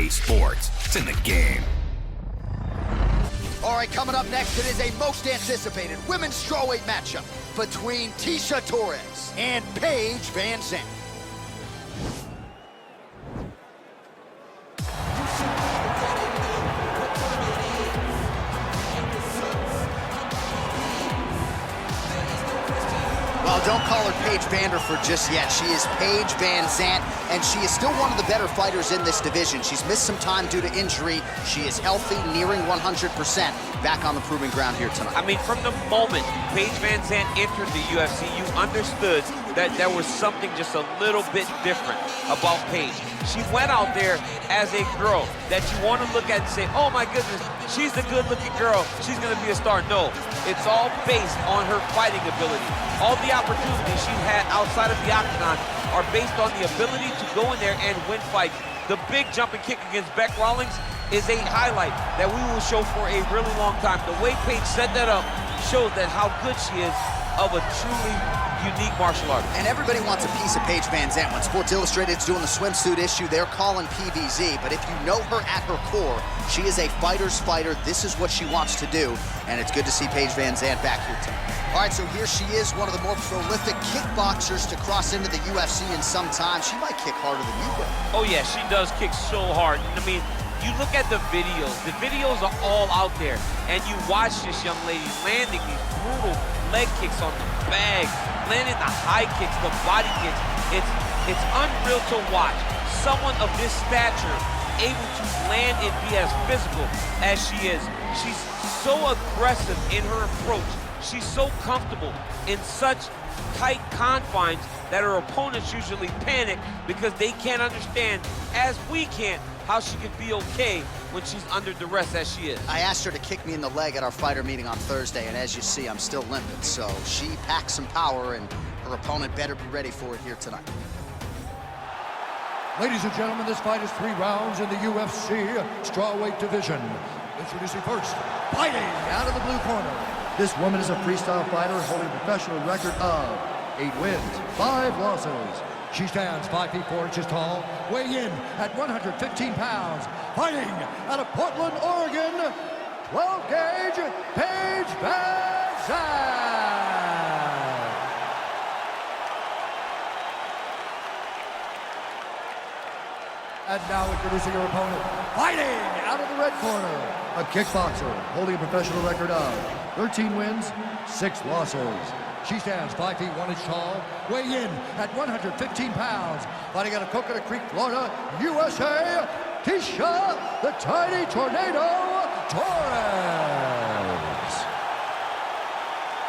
EA Sports. It's in the game. All right, coming up next, it is a most anticipated women's strawweight matchup between Tisha Torres and Paige VanZant. Well, don't call her Paige Vanderford just yet. She is Paige VanZant, and she is still one of the better fighters in this division. She's missed some time due to injury. She is healthy, nearing 100%, back on the proving ground here tonight. I mean, from the moment Paige VanZant entered the UFC, you understood that there was something just a little bit different about Paige. She went out there as a girl that you want to look at and say, oh my goodness, she's the good-looking girl, she's going to be a star. No, it's all based on her fighting ability. All the opportunities she had outside of the octagon are based on the ability to go in there and win fights. The big jumping kick against Bec Rawlings is a highlight that we will show for a really long time. The way Paige set that up shows that how good she is of a truly unique martial art. And everybody wants a piece of Paige VanZant. When Sports Illustrated is doing the swimsuit issue, they're calling PVZ. But if you know her at her core, she is a fighter's fighter. This is what she wants to do. And it's good to see Paige VanZant back here tonight. All right, so here she is, one of the more prolific kickboxers to cross into the UFC in some time. She might kick harder than you will. Oh yeah, she does kick so hard. I mean, you look at the videos are all out there, and you watch this young lady landing these brutal leg kicks on the bag, landing the high kicks, the body kicks. It's unreal to watch someone of this stature able to land and be as physical as she is. She's so aggressive in her approach. She's so comfortable in such tight confines that her opponents usually panic because they can't understand, as we can't, how she can be okay when she's under duress as she is. I asked her to kick me in the leg at our fighter meeting on Thursday, and as you see, I'm still limping. So she packs some power, and her opponent better be ready for it here tonight. Ladies and gentlemen, this fight is 3 rounds in the UFC strawweight division. Introducing first, fighting out of the blue corner. This woman is a freestyle fighter holding a professional record of 8 wins, 5 losses. She stands 5 feet 4 inches tall, weighing in at 115 pounds, fighting out of Portland, Oregon, 12-gauge Paige VanZant. And now introducing her opponent, fighting out of the red corner, a kickboxer holding a professional record of 13 wins, 6 losses. She stands 5 feet 1 inch tall, weighing in at 115 pounds, fighting out of Coconut Creek, Florida, USA, Tisha, the Tiny Tornado, Torres.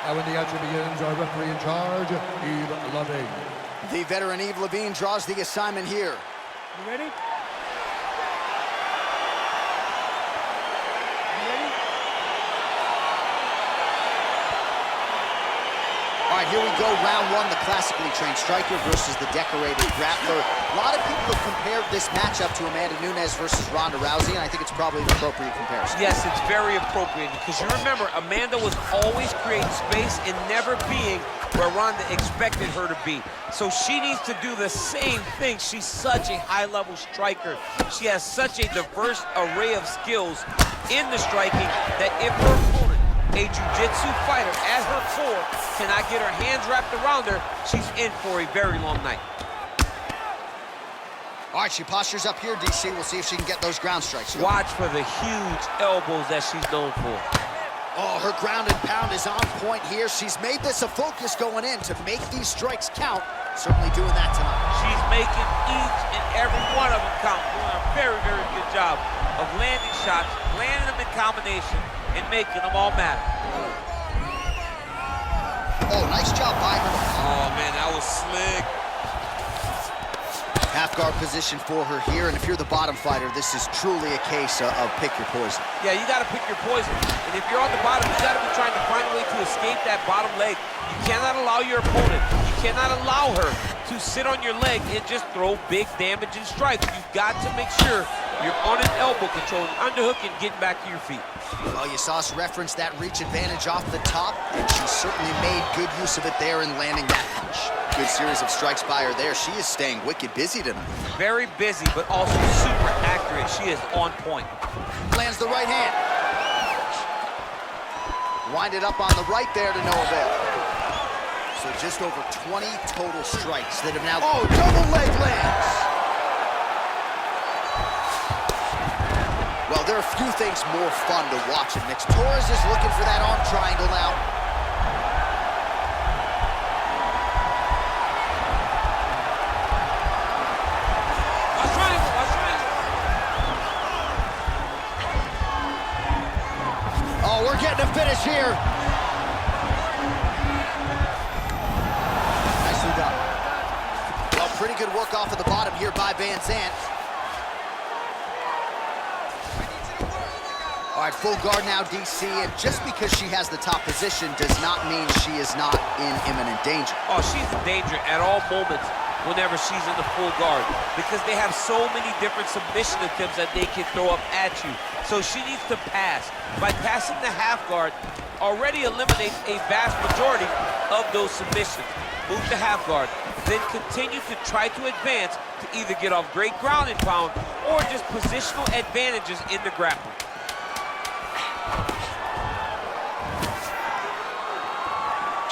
And when the action begins, our referee in charge, Eve Loving. The veteran Eve Levine draws the assignment here. You ready? All right, here we go, round 1, the classically trained striker versus the decorated grappler. A lot of people have compared this matchup to Amanda Nunes versus Ronda Rousey, and I think it's probably an appropriate comparison. Yes, it's very appropriate, because you remember, Amanda was always creating space and never being where Ronda expected her to be. So she needs to do the same thing. She's such a high-level striker. She has such a diverse array of skills in the striking that if her opponent, a jiu-jitsu fighter at her core, cannot get her hands wrapped around her, she's in for a very long night. All right, she postures up here, DC. We'll see if she can get those ground strikes. Watch for the huge elbows that she's known for. Oh, her ground and pound is on point here. She's made this a focus going in to make these strikes count. Certainly doing that tonight. She's making each and every one of them count, doing a very, very good job of landing shots, landing them in combination, and making them all matter. Oh, nice job by her. Oh, man, that was slick. Half guard position for her here, and if you're the bottom fighter, this is truly a case of pick your poison. Yeah, you got to pick your poison. And if you're on the bottom, you got to be trying to find a way to escape that bottom leg. You cannot allow your opponent, you cannot allow her to sit on your leg and just throw big damaging strikes. You've got to make sure you're on an elbow control, underhook, and getting back to your feet. Well, you saw us reference that reach advantage off the top, and she certainly made good use of it there in landing that punch. Good series of strikes by her there. She is staying wicked busy tonight. Very busy, but also super accurate. She is on point. Lands the right hand. Winded up on the right there to no avail. So just over 20 total strikes that have now... Oh, double leg lands! Well, there are few things more fun to watch in mixed. Torres is looking for that arm triangle now. Oh, we're getting a finish here. Nicely done. Well, pretty good work off of the bottom here by VanZant. All right, full guard now, DC, and just because she has the top position does not mean she is not in imminent danger. Oh, she's in danger at all moments whenever she's in the full guard because they have so many different submission attempts that they can throw up at you. So she needs to pass. By passing the half guard, already eliminates a vast majority of those submissions. Move to half guard, then continue to try to advance to either get off great ground and pound or just positional advantages in the grappling.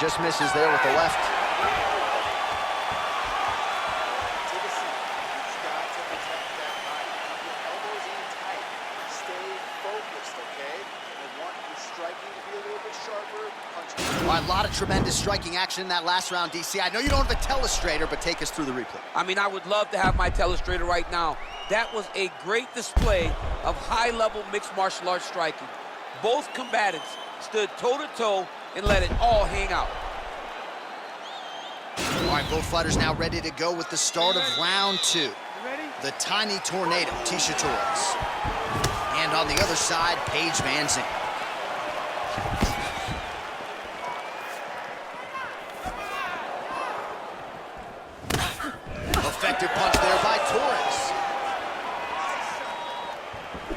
Just misses there with the left. Take a seat. You've got to protect that body. Your elbows in tight. Stay focused, okay? I want your striking to be a little bit sharper. All right, a lot of tremendous striking action in that last round, DC. I know you don't have a telestrator, but take us through the replay. I mean, I would love to have my telestrator right now. That was a great display of high-level mixed martial arts striking. Both combatants stood toe-to-toe and let it all hang out. All right, both fighters now ready to go with the start of round two. The tiny tornado, Tisha Torres. And on the other side, Paige VanZant. Effective punch there by Torres.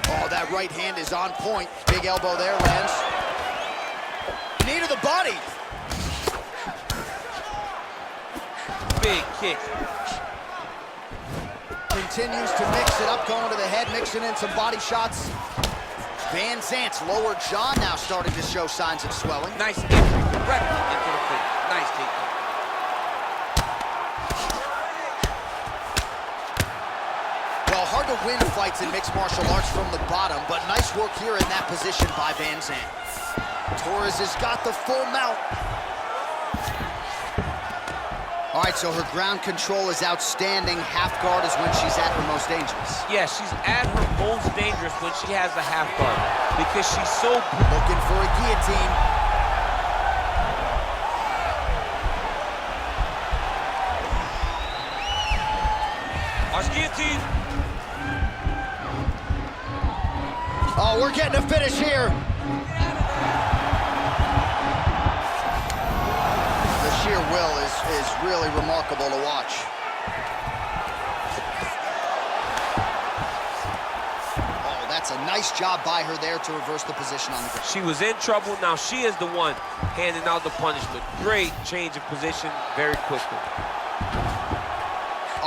Oh, that right hand is on point. Big elbow there, lands. Knee to the body. Big kick. Continues to mix it up, going to the head, mixing in some body shots. VanZant's lower jaw now starting to show signs of swelling. Nice entry directly into the face. Nice takedown. Well, hard to win fights in mixed martial arts from the bottom, but nice work here in that position by VanZant. Torres has got the full mount. All right, so her ground control is outstanding. Half guard is when she's at her most dangerous. Yeah, she's at her most dangerous when she has the half guard because she's so... Looking for a guillotine. Watch guillotine. Oh, we're getting a finish here. The sheer will is really remarkable to watch. Oh, that's a nice job by her there to reverse the position on the ground. She was in trouble. Now she is the one handing out the punishment. Great change of position very quickly.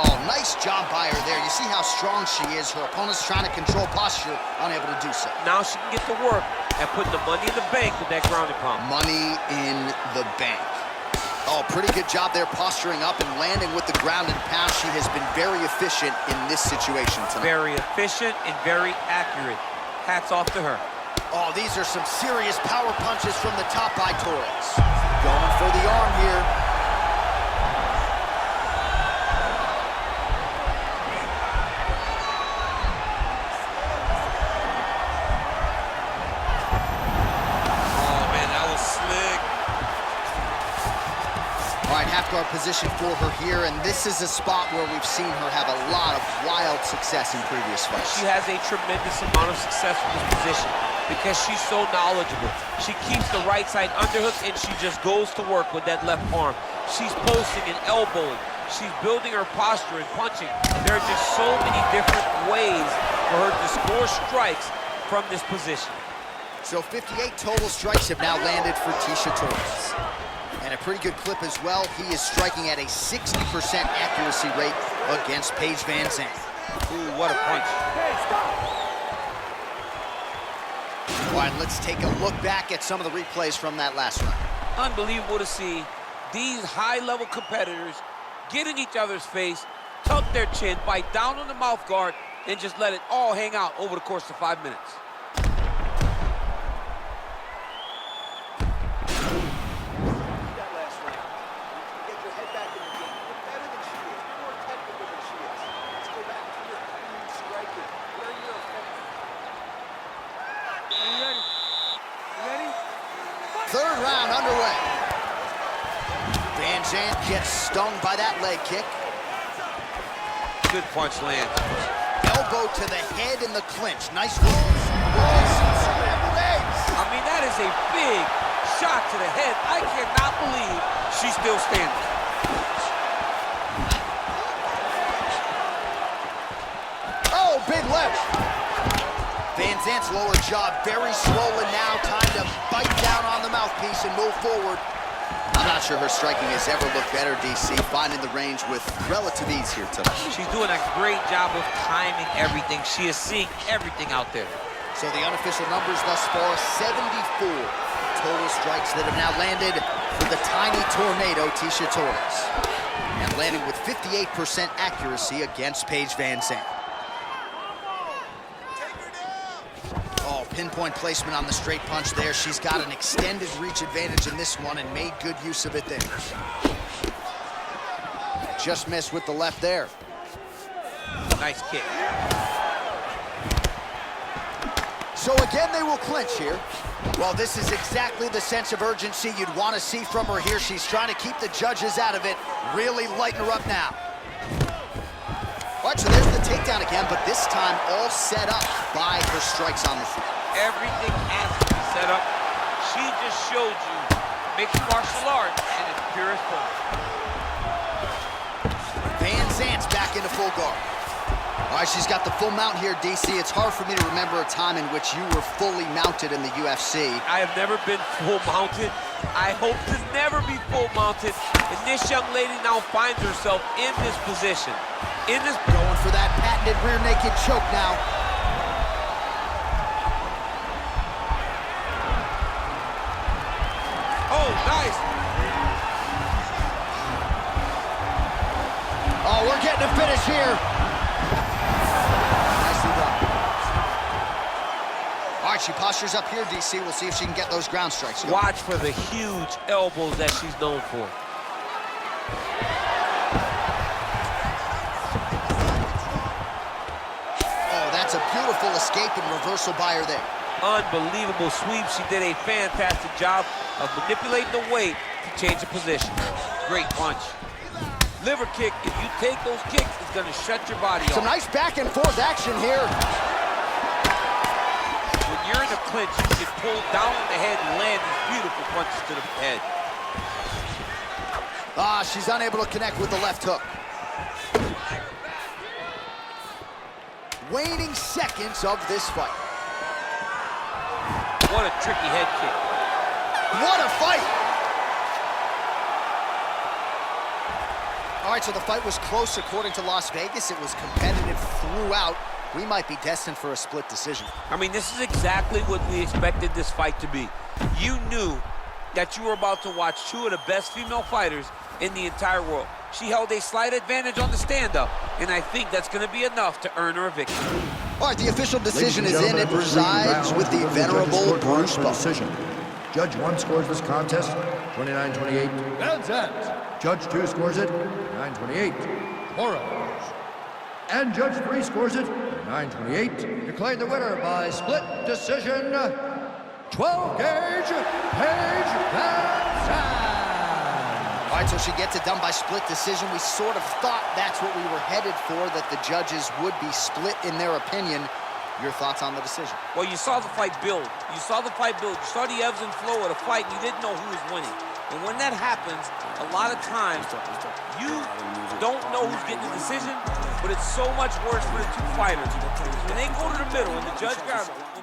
Oh, nice job by her there. You see how strong she is. Her opponent's trying to control posture, unable to do so. Now she can get to work and put the money in the bank with that ground and pound. Money in the bank. Oh, pretty good job there posturing up and landing with the ground and pound. She has been very efficient in this situation tonight. Very efficient and very accurate. Hats off to her. Oh, these are some serious power punches from the top by Torres. Going for the arm here. Half guard position for her here, and this is a spot where we've seen her have a lot of wild success in previous fights. She has a tremendous amount of success in this position because she's so knowledgeable. She keeps the right side underhook, and she just goes to work with that left arm. She's posting and elbowing. She's building her posture and punching. There are just so many different ways for her to score strikes from this position. So 58 total strikes have now landed for Tisha Torres. And And a pretty good clip as well. He is striking at a 60% accuracy rate against Paige VanZant. Ooh, what a punch. All right, let's take a look back at some of the replays from that last round. Unbelievable to see these high-level competitors get in each other's face, tuck their chin, bite down on the mouth guard, and just let it all hang out over the course of 5 minutes. Third round underway. VanZant gets stung by that leg kick. Good punch lands. Elbow to the head in the clinch. Nice release. I mean, that is a big shot to the head. I cannot believe she's still standing. Oh, big left. VanZant's lower jaw very swollen now. Time to bite down on the mouthpiece and move forward. I'm not sure her striking has ever looked better, DC, finding the range with relative ease here tonight. She's doing a great job of timing everything. She is seeing everything out there. So the unofficial numbers thus far, 74 total strikes that have now landed for the tiny tornado, Tisha Torres. And landing with 58% accuracy against Paige VanZant. Pinpoint placement on the straight punch there. She's got an extended reach advantage in this one and made good use of it there. Just missed with the left there. Nice kick. So again, they will clinch here. Well, this is exactly the sense of urgency you'd want to see from her here. She's trying to keep the judges out of it. Really lighten her up now. All right, so there's the takedown again, but this time all set up by her strikes on the feet. Everything has to be set up. She just showed you mixed martial arts in its purest form. VanZant's back into full guard. All right, she's got the full mount here, DC. It's hard for me to remember a time in which you were fully mounted in the UFC. I have never been full mounted. I hope to never be full mounted. And this young lady now finds herself in this position. Going for that patented rear naked choke now. Oh, nice. Oh, we're getting a finish here. Nicely done. All right, she postures up here, DC. We'll see if she can get those ground strikes. Watch for the huge elbows that she's known for. Oh, that's a beautiful escape and reversal by her there. Unbelievable sweep. She did a fantastic job of manipulating the weight to change the position. Great punch. Liver kick, if you take those kicks, it's gonna shut your body off. Some nice back and forth action here. When you're in a clinch, you can pull down on the head and land these beautiful punches to the head. Ah, she's unable to connect with the left hook. Waning seconds of this fight. What a tricky head kick. What a fight! All right, so the fight was close according to Las Vegas. It was competitive throughout. We might be destined for a split decision. I mean, this is exactly what we expected this fight to be. You knew that you were about to watch two of the best female fighters in the entire world. She held a slight advantage on the stand-up, and I think that's going to be enough to earn her a victory. All right, the official decision is in. It resides with the venerable Bruce Buffer. Judge 1 scores this contest 29-28. VanZant. Judge 2 scores it 9-28. Torres. And Judge 3 scores it 9-28. Declared the winner by split decision, 12-gauge Paige VanZant. All right, so she gets it done by split decision. We sort of thought that's what we were headed for, that the judges would be split in their opinion. Your thoughts on the decision? Well, you saw the fight build. You saw the fight build. You saw the ebbs and flow of the fight. You didn't know who was winning. And when that happens, a lot of times, you don't know who's getting the decision, but it's so much worse for the two fighters. When they go to the middle and the judge grabs them,